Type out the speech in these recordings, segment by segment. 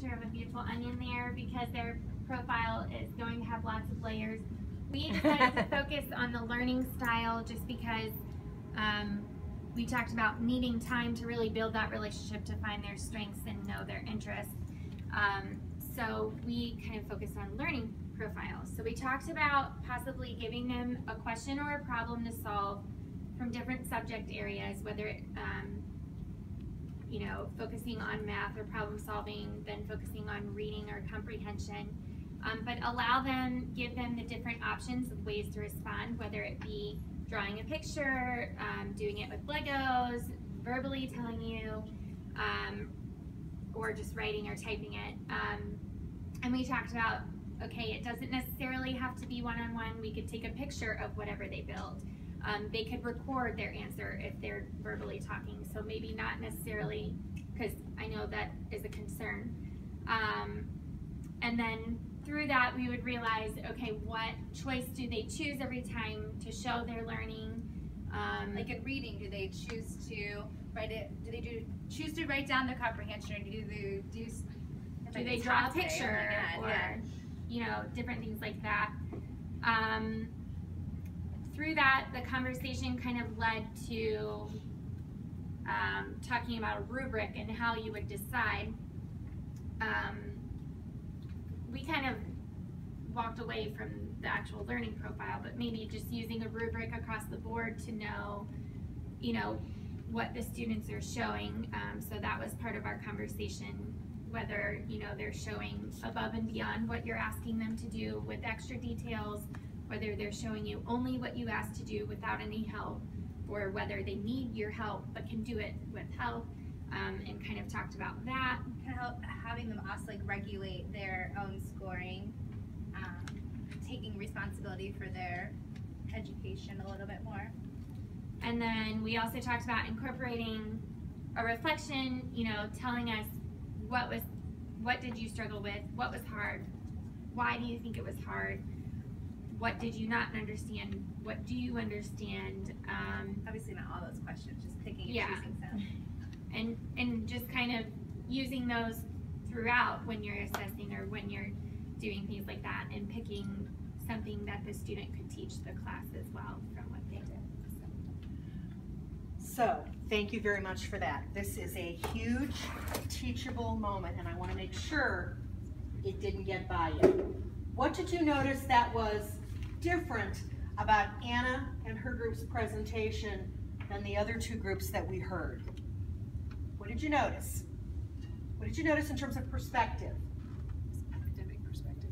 picture of a beautiful onion there because their profile is going to have lots of layers. We decided to focus on the learning style just because we talked about needing time to really build that relationship to find their strengths and know their interests. So we kind of focused on learning profiles. So we talked about possibly giving them a question or a problem to solve from different subject areas, whether it, you know, focusing on math or problem solving, then focusing on reading or comprehension. But give them the different options of ways to respond, whether it be drawing a picture, doing it with Legos, verbally telling you, or just writing or typing it. And we talked about, okay, it doesn't necessarily have to be one-on-one. We could take a picture of whatever they built. They could record their answer if they're verbally talking, so maybe not necessarily, because I know that is a concern. And then through that, we would realize, okay, what choice do they choose every time to show their learning? Like in reading, do they choose to write it? Do they choose to write down their comprehension, or do they draw a picture, or you know, different things like that? Through that, the conversation kind of led to talking about a rubric and how you would decide. We kind of walked away from the actual learning profile, but maybe just using a rubric across the board to know, you know, what the students are showing. So that was part of our conversation, whether, you know, they're showing above and beyond what you're asking them to do with extra details, whether they're showing you only what you asked to do without any help, or whether they need your help but can do it with help, and kind of talked about that. Kind of having them also like regulate their own scoring, taking responsibility for their education a little bit more. And then we also talked about incorporating a reflection, you know, telling us what did you struggle with, what was hard, why do you think it was hard, what did you not understand, what do you understand? Obviously not all those questions, just picking and choosing some. And just kind of using those throughout when you're assessing or when you're doing things like that, and picking something that the student could teach the class as well from what they did. So thank you very much for that. This is a huge teachable moment, and I want to make sure it didn't get by you. What did you notice that was different about Anna and her group's presentation than the other two groups that we heard? What did you notice? What did you notice in terms of perspective? Academic perspective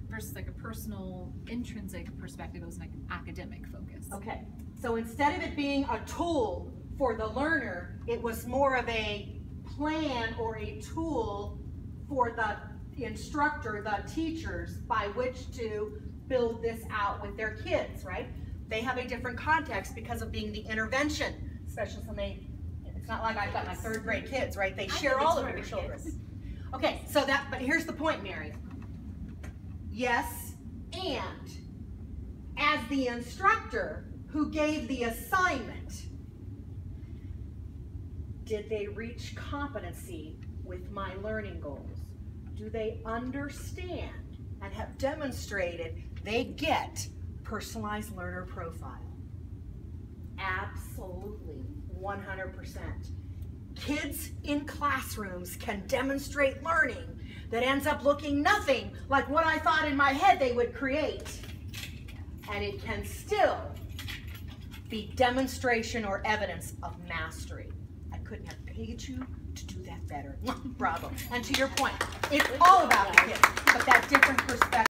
versus like a personal, intrinsic perspective. It was like an academic focus. Okay, so instead of it being a tool for the learner, it was more of a plan or a tool for the instructor, the teachers, by which to build this out with their kids, right? They have a different context because of being the intervention specialist, and it's not like I've got my third grade kids, right? They share all of your children. Okay, so but here's the point, Mary. Yes, and as the instructor who gave the assignment, did they reach competency with my learning goals? Do they understand and have demonstrated they get personalized learner profile? Absolutely, 100%. Kids in classrooms can demonstrate learning that ends up looking nothing like what I thought in my head they would create. And it can still be demonstration or evidence of mastery. I couldn't have paid you to do that better. Bravo. And to your point, it's all about the kids, but that different perspective.